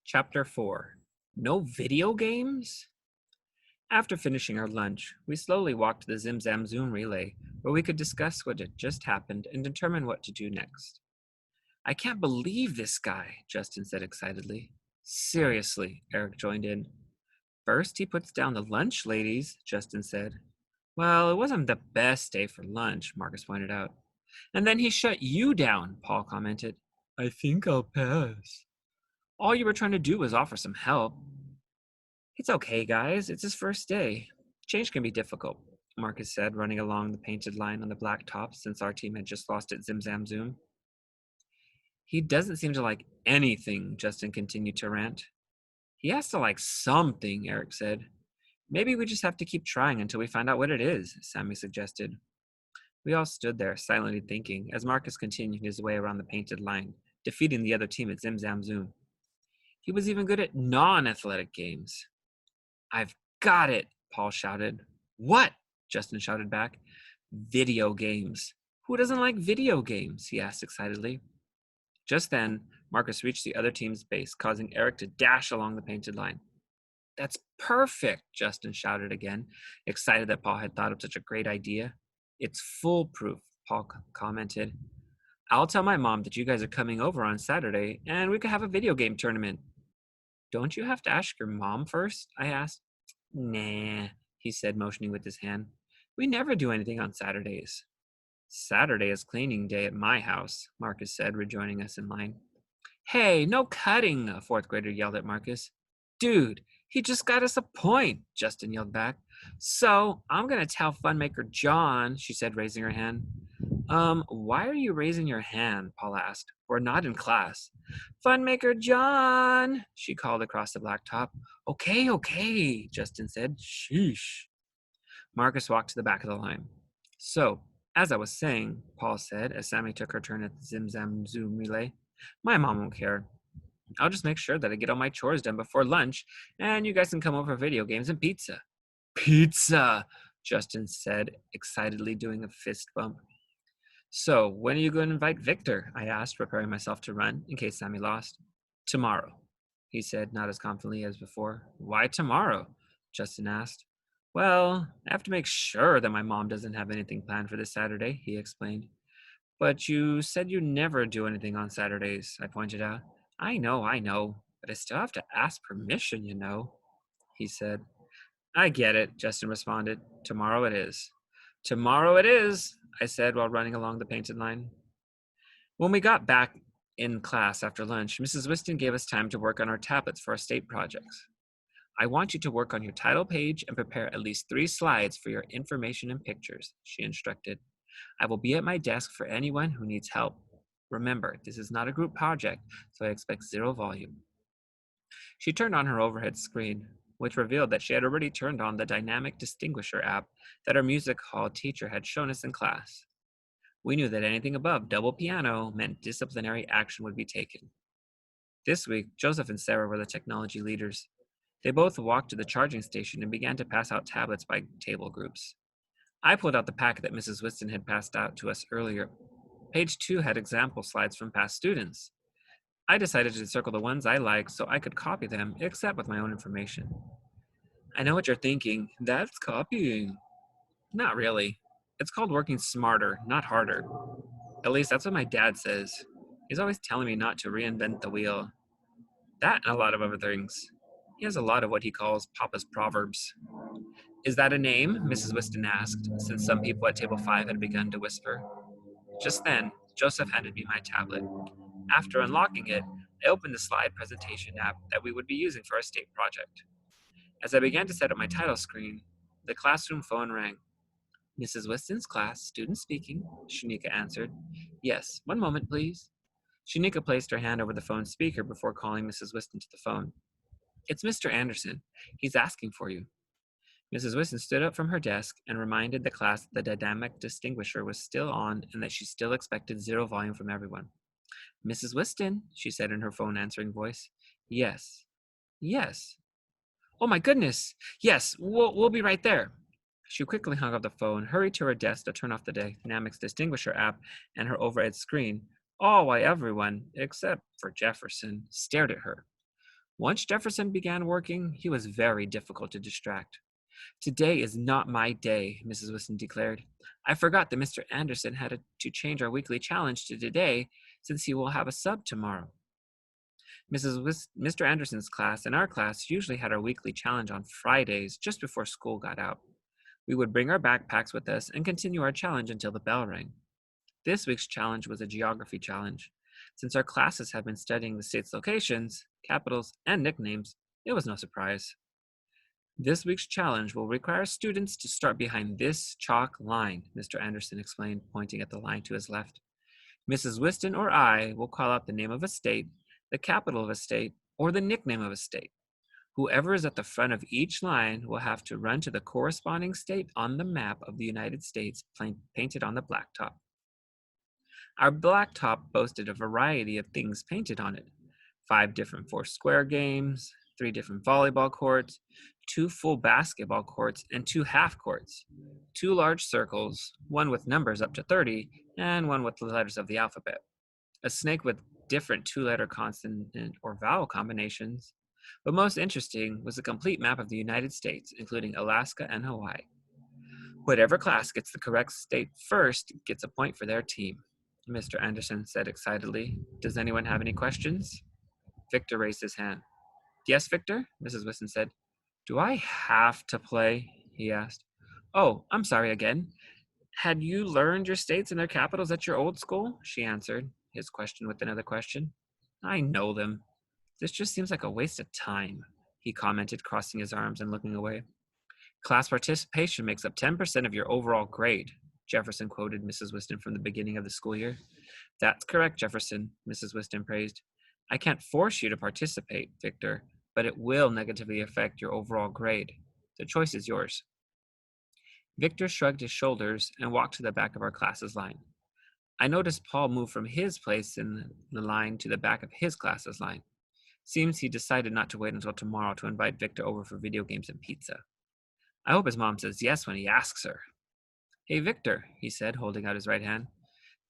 Chapter 4. No video games? After finishing our lunch, we slowly walked to the Zim Zam Zoom relay where we could discuss what had just happened and determine what to do next. I can't believe this guy, Justin said excitedly. Seriously, Eric joined in. First, he puts down the lunch ladies, Justin said. Well, it wasn't the best day for lunch, Marcus pointed out. And then he shut you down, Paul commented. I think I'll pass. All you were trying to do was offer some help. It's okay, guys. It's his first day. Change can be difficult, Marcus said, running along the painted line on the black top since our team had just lost at Zim Zam Zoom. He doesn't seem to like anything, Justin continued to rant. He has to like something, Eric said. Maybe we just have to keep trying until we find out what it is, Sammy suggested. We all stood there, silently thinking, as Marcus continued his way around the painted line, defeating the other team at Zim Zam Zoom. He was even good at non-athletic games. I've got it, Paul shouted. What? Justin shouted back. Video games. Who doesn't like video games? He asked excitedly. Just then, Marcus reached the other team's base, causing Eric to dash along the painted line. That's perfect, Justin shouted again, excited that Paul had thought of such a great idea. It's foolproof, Paul commented. I'll tell my mom that you guys are coming over on Saturday, and we could have a video game tournament. Don't you have to ask your mom first? I asked. Nah, he said, motioning with his hand. We never do anything on Saturdays. Saturday is cleaning day at my house, Marcus said, rejoining us in line. Hey, no cutting, a fourth grader yelled at Marcus. Dude, he just got us a point, Justin yelled back. So, I'm going to tell Funmaker John, she said, raising her hand. Why are you raising your hand? Paul asked. We're not in class. Funmaker John, she called across the blacktop. Okay, Justin said. Sheesh. Marcus walked to the back of the line. So, as I was saying, Paul said, as Sammy took her turn at the Zim Zam Zoom relay, my mom won't care. I'll just make sure that I get all my chores done before lunch, and you guys can come over for video games and pizza. Pizza, Justin said, excitedly doing a fist bump. So, when are you going to invite Victor? I asked, preparing myself to run in case Sammy lost. Tomorrow, he said, not as confidently as before. Why tomorrow? Justin asked. Well, I have to make sure that my mom doesn't have anything planned for this Saturday, he explained. But you said you never do anything on Saturdays, I pointed out. I know, but I still have to ask permission, he said. I get it, Justin responded. Tomorrow it is. Tomorrow it is, I said while running along the painted line. When we got back in class after lunch, Mrs. Whiston gave us time to work on our tablets for our state projects. I want you to work on your title page and prepare at least 3 slides for your information and pictures, she instructed. I will be at my desk for anyone who needs help. Remember, this is not a group project, so I expect 0 volume. She turned on her overhead screen, which revealed that she had already turned on the dynamic distinguisher app that our music hall teacher had shown us in class. We knew that anything above double piano meant disciplinary action would be taken. This week, Joseph and Sarah were the technology leaders. They both walked to the charging station and began to pass out tablets by table groups. I pulled out the packet that Mrs. Whiston had passed out to us earlier. Page 2 had example slides from past students. I decided to circle the ones I liked so I could copy them, except with my own information. I know what you're thinking. That's copying. Not really. It's called working smarter, not harder. At least that's what my dad says. He's always telling me not to reinvent the wheel. That and a lot of other things. He has a lot of what he calls Papa's Proverbs. Is that a name? Mrs. Whiston asked, since some people at table 5 had begun to whisper. Just then, Joseph handed me my tablet. After unlocking it, I opened the slide presentation app that we would be using for our state project. As I began to set up my title screen, the classroom phone rang. Mrs. Whiston's class, student speaking, Shanika answered. Yes, one moment, please. Shanika placed her hand over the phone speaker before calling Mrs. Whiston to the phone. It's Mr. Anderson. He's asking for you. Mrs. Whiston stood up from her desk and reminded the class that the dynamic distinguisher was still on and that she still expected 0 volume from everyone. Mrs. Whiston, she said in her phone answering voice. Yes. Yes. Oh my goodness. Yes, we'll be right there. She quickly hung up the phone, hurried to her desk to turn off the Dynamics Distinguisher app and her overhead screen, all while everyone, except for Jefferson, stared at her. Once Jefferson began working, he was very difficult to distract. Today is not my day, Mrs. Weston declared. I forgot that Mr. Anderson had to change our weekly challenge to today since he will have a sub tomorrow. Mr. Anderson's class and our class usually had our weekly challenge on Fridays just before school got out. We would bring our backpacks with us and continue our challenge until the bell rang. This week's challenge was a geography challenge. Since our classes have been studying the state's locations, capitals, and nicknames, it was no surprise. This week's challenge will require students to start behind this chalk line, Mr. Anderson explained, pointing at the line to his left. Mrs. Whiston or I will call out the name of a state, the capital of a state, or the nickname of a state. Whoever is at the front of each line will have to run to the corresponding state on the map of the United States painted on the blacktop. Our blacktop boasted a variety of things painted on it: 5 different four-square games, 3 different volleyball courts, 2 full basketball courts, and 2 half courts, 2 large circles, one with numbers up to 30, and one with the letters of the alphabet, a snake with different 2-letter consonant or vowel combinations. But most interesting was a complete map of the United States, including Alaska and Hawaii. Whatever class gets the correct state first gets a point for their team, Mr. Anderson said excitedly. Does anyone have any questions? Victor raised his hand. Yes, Victor, Mrs. Whiston said. Do I have to play? He asked. Oh, I'm sorry again. Had you learned your states and their capitals at your old school? She answered his question with another question. I know them. This just seems like a waste of time, he commented, crossing his arms and looking away. Class participation makes up 10% of your overall grade, Jefferson quoted Mrs. Whiston from the beginning of the school year. That's correct, Jefferson, Mrs. Whiston praised. I can't force you to participate, Victor, but it will negatively affect your overall grade. The choice is yours. Victor shrugged his shoulders and walked to the back of our class's line. I noticed Paul move from his place in the line to the back of his class's line. Seems he decided not to wait until tomorrow to invite Victor over for video games and pizza. I hope his mom says yes when he asks her. Hey, Victor, he said, holding out his right hand.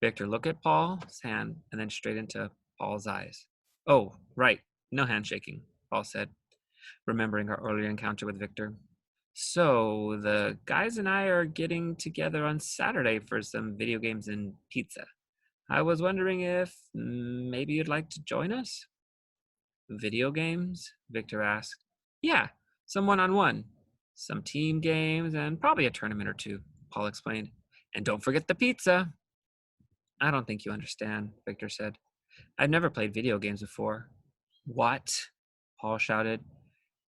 Victor looked at Paul's hand and then straight into Paul's eyes. Oh, right, no handshaking, Paul said, remembering our earlier encounter with Victor. So, the guys and I are getting together on Saturday for some video games and pizza. I was wondering if maybe you'd like to join us? Video games? Victor asked. Yeah, some one-on-one. Some team games, and probably a tournament or two, Paul explained. And don't forget the pizza. I don't think you understand, Victor said. I've never played video games before. What? Paul shouted.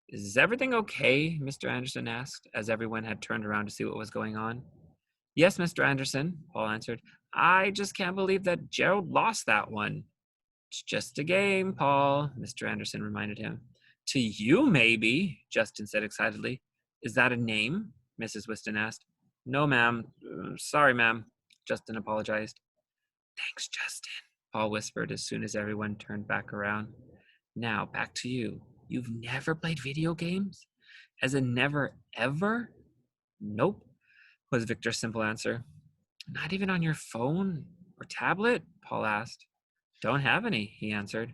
Is everything okay? Mr. Anderson asked, as everyone had turned around to see what was going on. Yes, Mr. Anderson, Paul answered. I just can't believe that Gerald lost that one. It's just a game, Paul, Mr. Anderson reminded him. To you, maybe, Justin said excitedly. Is that a name? Mrs. Whiston asked. No, ma'am. Sorry, ma'am, Justin apologized. Thanks, Justin, Paul whispered as soon as everyone turned back around. Now, back to you. You've never played video games? As in never, ever? Nope, was Victor's simple answer. Not even on your phone or tablet? Paul asked. Don't have any, he answered.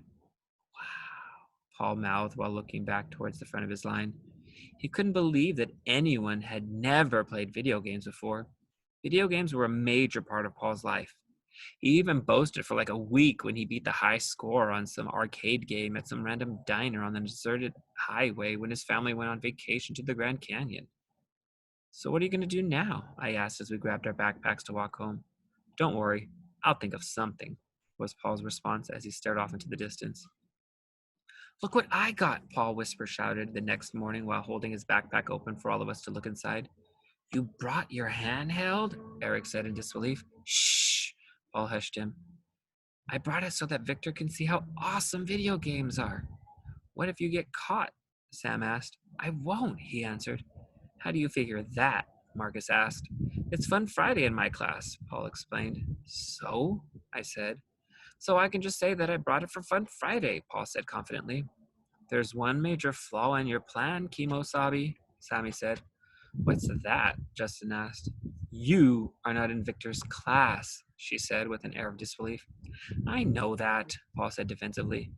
Wow, Paul mouthed while looking back towards the front of his line. He couldn't believe that anyone had never played video games before. Video games were a major part of Paul's life. He even boasted for like a week when he beat the high score on some arcade game at some random diner on the deserted highway when his family went on vacation to the Grand Canyon. So what are you going to do now? I asked as we grabbed our backpacks to walk home. Don't worry, I'll think of something, was Paul's response as he stared off into the distance. Look what I got, Paul shouted the next morning while holding his backpack open for all of us to look inside. You brought your handheld? Eric said in disbelief. Shh, Paul hushed him. I brought it so that Victor can see how awesome video games are. What if you get caught? Sam asked. I won't, he answered. How do you figure that? Marcus asked. It's Fun Friday in my class, Paul explained. So? I said. So I can just say that I brought it for Fun Friday, Paul said confidently. There's one major flaw in your plan, Kimo-sabi, Sammy said. What's that? Justin asked. You are not in Victor's class, she said with an air of disbelief. I know that, Paul said defensively.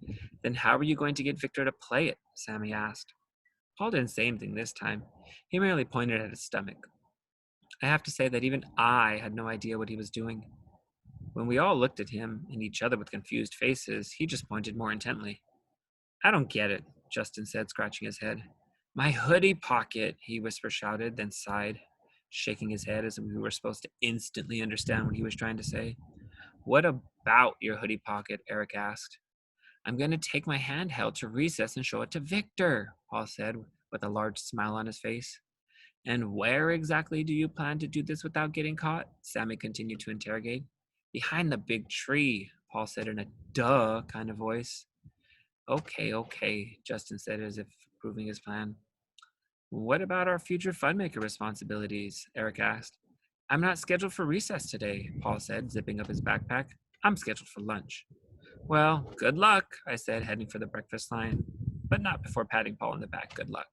Then how are you going to get Victor to play it? Sammy asked. Paul didn't say anything this time. He merely pointed at his stomach. I have to say that even I had no idea what he was doing. When we all looked at him and each other with confused faces, he just pointed more intently. I don't get it, Justin said, scratching his head. My hoodie pocket, he shouted, then sighed, shaking his head as if we were supposed to instantly understand what he was trying to say. What about your hoodie pocket? Eric asked. I'm going to take my handheld to recess and show it to Victor, Paul said with a large smile on his face. And where exactly do you plan to do this without getting caught? Sammy continued to interrogate. Behind the big tree, Paul said in a duh kind of voice. Okay, Justin said as if approving his plan. What about our future funmaker responsibilities? Eric asked. I'm not scheduled for recess today, Paul said, zipping up his backpack. I'm scheduled for lunch. Well, good luck, I said, heading for the breakfast line, but not before patting Paul on the back. Good luck.